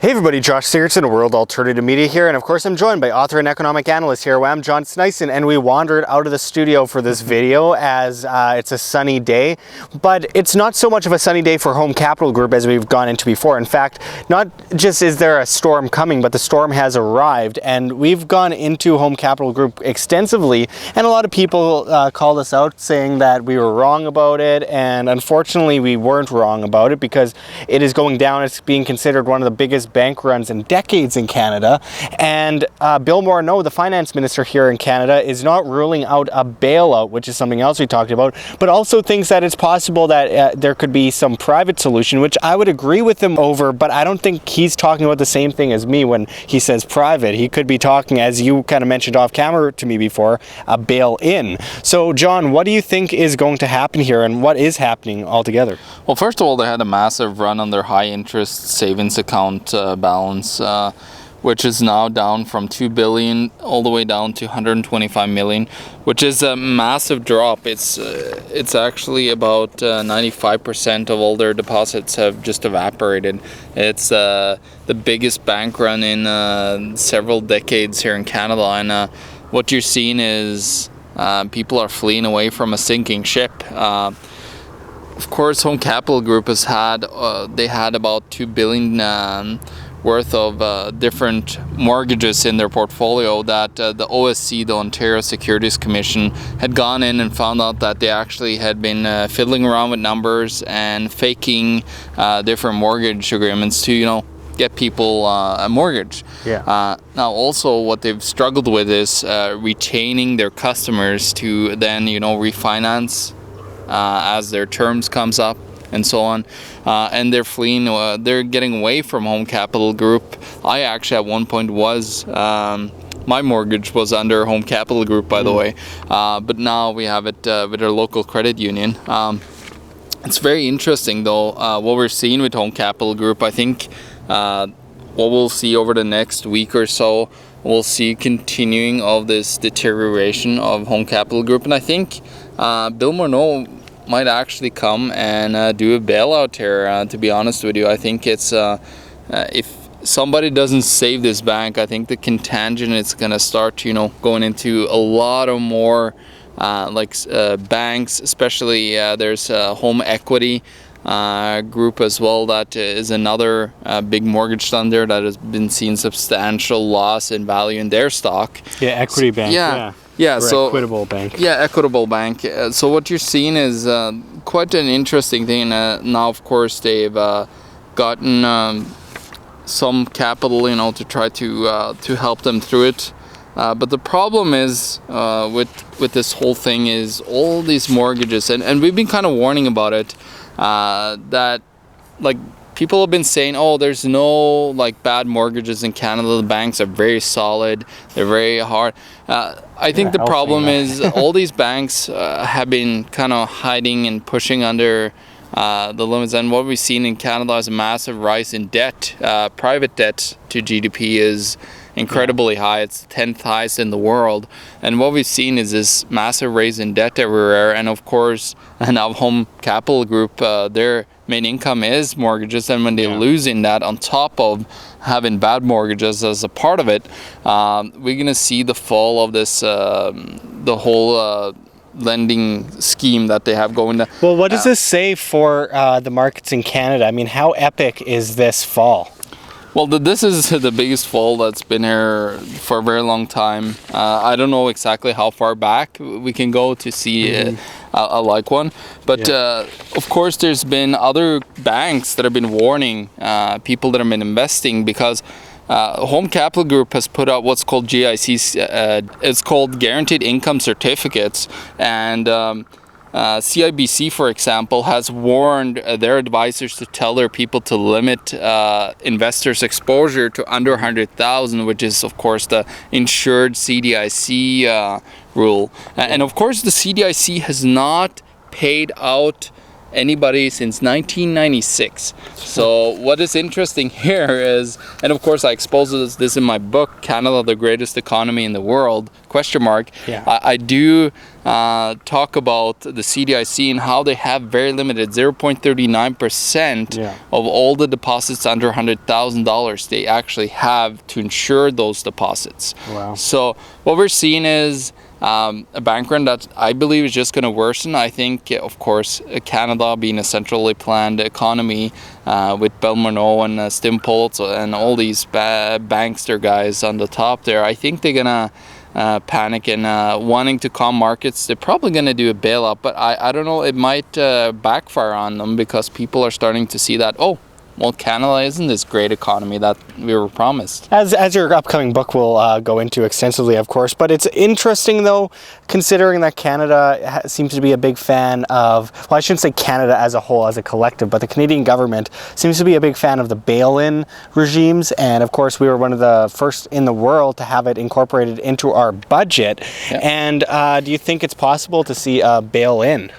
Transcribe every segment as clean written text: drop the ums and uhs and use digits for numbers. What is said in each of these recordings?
Hey everybody, Josh Sigurdson, World Alternative Media here, and of course I'm joined by author and economic analyst here. I'm John Sneisen, and we wandered out of the studio for this video as it's a sunny day, but it's not so much of a sunny day for Home Capital Group as we've gone into before. In fact, not just is there a storm coming, but the storm has arrived, and we've gone into Home Capital Group extensively, and a lot of people called us out saying that we were wrong about it, and unfortunately we weren't wrong about it because it is going down. It's being considered one of the biggest bank runs in decades in Canada, and Bill Morneau, the Finance Minister here in Canada, is not ruling out a bailout, which is something else we talked about, but also thinks that it's possible that there could be some private solution, which I would agree with him over, but I don't think he's talking about the same thing as me when he says private. He could be talking, as you kind of mentioned off camera to me before, a bail-in. So John, what do you think is going to happen here, and what is happening altogether? Well, first of all, they had a massive run on their high interest savings account balance, which is now down from $2 billion all the way down to $125 million, which is a massive drop. It's actually about 95% of all their deposits have just evaporated. It's the biggest bank run in several decades here in Canada, and what you're seeing is people are fleeing away from a sinking ship. Of course, Home Capital Group has had they had about $2 billion worth of different mortgages in their portfolio that the OSC, the Ontario Securities Commission, had gone in and found out that they actually had been fiddling around with numbers and faking different mortgage agreements to, get people a mortgage. Yeah. Now, also what they've struggled with is retaining their customers to then, refinance as their terms comes up and so on, and they're fleeing, they're getting away from Home Capital Group. I actually at one point was, my mortgage was under Home Capital Group, by the way, but now we have it with our local credit union. It's very interesting though, what we're seeing with Home Capital Group. I think what we'll see over the next week or so, we'll see continuing of this deterioration of Home Capital Group, and I think Bill Morneau might actually come and do a bailout here. To be honest with you, I think it's if somebody doesn't save this bank, I think the contagion is going to start, going into a lot of more banks, especially there's home equity group as well. That is another big mortgage lender that has been seeing substantial loss in value in their stock. Yeah, equity bank. Yeah, so Equitable Bank. Yeah, Equitable Bank. So what you're seeing is quite an interesting thing. Now, of course, they've gotten some capital, to try to help them through it. But the problem is with this whole thing is all these mortgages, and we've been kind of warning about it, that people have been saying, there's no bad mortgages in Canada. The banks are very solid. They're very hard. I think the problem is all these banks have been kind of hiding and pushing under the limits. And what we've seen in Canada is a massive rise in debt. Private debt to GDP is incredibly high. It's the 10th highest in the world. And what we've seen is this massive rise in debt everywhere. And of course, now Home Capital Group, their main income is mortgages, and when they lose in that, on top of having bad mortgages as a part of it, we're going to see the fall of this, the whole lending scheme that they have going. Well, what does this say for the markets in Canada? I mean, how epic is this fall? Well, this is the biggest fall that's been here for a very long time. I don't know exactly how far back we can go to see a like one. But of course, there's been other banks that have been warning people that have been investing, because Home Capital Group has put out what's called GICs. It's called Guaranteed Income Certificates. And CIBC, for example, has warned their advisors to tell their people to limit investors' exposure to under 100,000, which is, of course, the insured CDIC rule. And of course, the CDIC has not paid out anybody since 1996. So what is interesting here is, and of course I expose this in my book, Canada, the Greatest Economy in the World, ? I do talk about the CDIC and how they have very limited 0.39% of all the deposits under $100,000 they actually have to insure those deposits. Wow. So what we're seeing is a bank run that I believe is just going to worsen. I think, of course, Canada being a centrally planned economy with Bill Morneau and Stimpoltz and all these bankster guys on the top there, I think they're going to panic and wanting to calm markets. They're probably going to do a bailout, but I don't know, it might backfire on them because people are starting to see that, oh, well, Canada isn't this great economy that we were promised. As your upcoming book will go into extensively, of course. But it's interesting, though, considering that Canada seems to be a big fan of, well, I shouldn't say Canada as a whole, as a collective, but the Canadian government seems to be a big fan of the bail-in regimes. And, of course, we were one of the first in the world to have it incorporated into our budget. Yeah. And do you think it's possible to see a bail-in?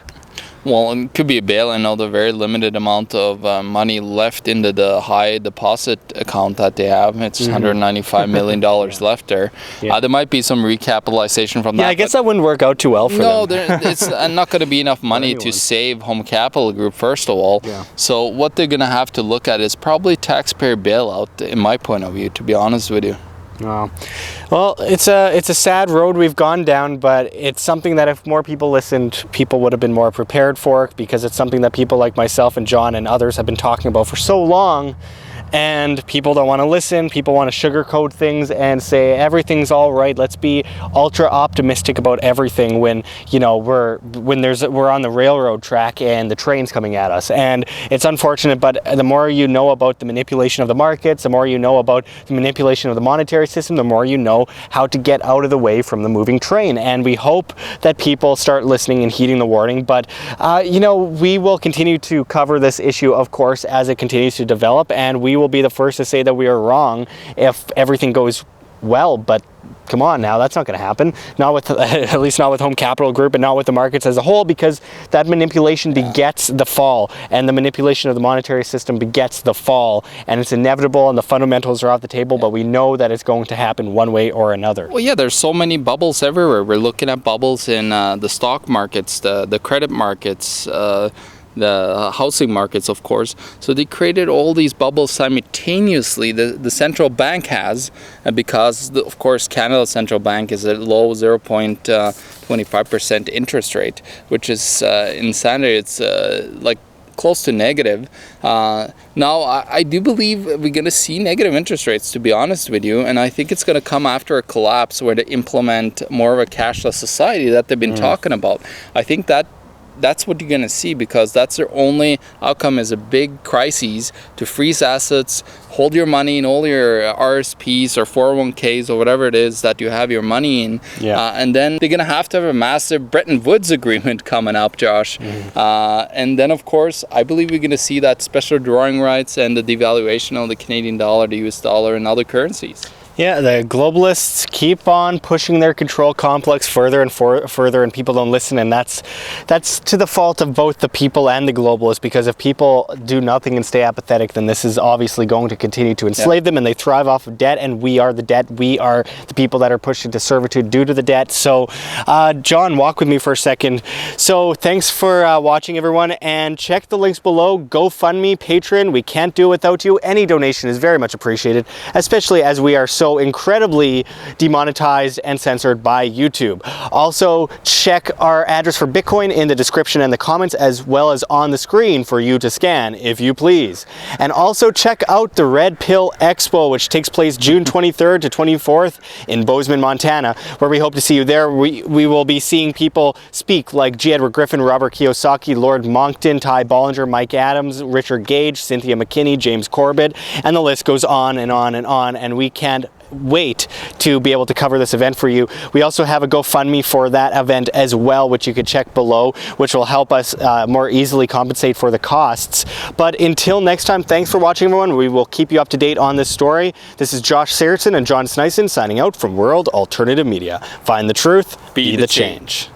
Well, it could be a bail-in of the very limited amount of money left into the high deposit account that they have. It's $195 million left there. Yeah. There might be some recapitalization from that. Yeah, I guess that wouldn't work out too well for them. No, it's not going to be enough money to save Home Capital Group, first of all. Yeah. So what they're going to have to look at is probably taxpayer bailout, in my point of view, to be honest with you. Wow. Well, it's a sad road we've gone down, but it's something that if more people listened, people would have been more prepared for, because it's something that people like myself and John and others have been talking about for so long. And people don't want to listen. People want to sugarcoat things and say everything's all right. Let's be ultra optimistic about everything when, you know, we're on the railroad track and the train's coming at us. And it's unfortunate, but the more you know about the manipulation of the markets, the more you know about the manipulation of the monetary system, the more you know how to get out of the way from the moving train. And we hope that people start listening and heeding the warning. But you know, we will continue to cover this issue, of course, as it continues to develop, and we will be the first to say that we are wrong if everything goes well. But come on now, that's not going to happen. Not with, at least not with Home Capital Group, and not with the markets as a whole, because that manipulation begets the fall, and the manipulation of the monetary system begets the fall, and it's inevitable, and the fundamentals are off the table, but we know that it's going to happen one way or another. Well, yeah, there's so many bubbles everywhere. We're looking at bubbles in the stock markets, the credit markets, the housing markets, of course. So they created all these bubbles simultaneously. The central bank has, because of course Canada's central bank is a low 0.25% interest rate, which is insanity. It's like close to negative. Now, I do believe we're going to see negative interest rates, to be honest with you, and I think it's going to come after a collapse where they implement more of a cashless society that they've been talking about. I think that's what you're going to see, because that's their only outcome, is a big crisis to freeze assets, hold your money in all your RSPs or 401ks or whatever it is that you have your money in. Yeah. And then they're going to have a massive Bretton Woods agreement coming up, Josh. And then, of course, I believe we're going to see that special drawing rights and the devaluation of the Canadian dollar, the US dollar, and other currencies. Yeah, the globalists keep on pushing their control complex further and further, and people don't listen, and that's to the fault of both the people and the globalists, because if people do nothing and stay apathetic, then this is obviously going to continue to enslave them, and they thrive off of debt, and we are the debt. We are the people that are pushed into servitude due to the debt. So, John, walk with me for a second. So, thanks for watching, everyone, and check the links below. GoFundMe, Patreon, we can't do it without you. Any donation is very much appreciated, especially as we are so incredibly demonetized and censored by YouTube. Also, check our address for Bitcoin in the description and the comments, as well as on the screen for you to scan, if you please. And also check out the Red Pill Expo, which takes place June 23rd to 24th in Bozeman, Montana, where we hope to see you there. We will be seeing people speak like G. Edward Griffin, Robert Kiyosaki, Lord Monckton, Ty Bollinger, Mike Adams, Richard Gage, Cynthia McKinney, James Corbett, and the list goes on and on and on, and we can't wait to be able to cover this event for you. We also have a GoFundMe for that event as well, which you can check below, which will help us more easily compensate for the costs. But until next time, thanks for watching, everyone. We will keep you up to date on this story. This is Josh Sigurdson and John Sneisen signing out from World Alternative Media. Find the truth, be the change.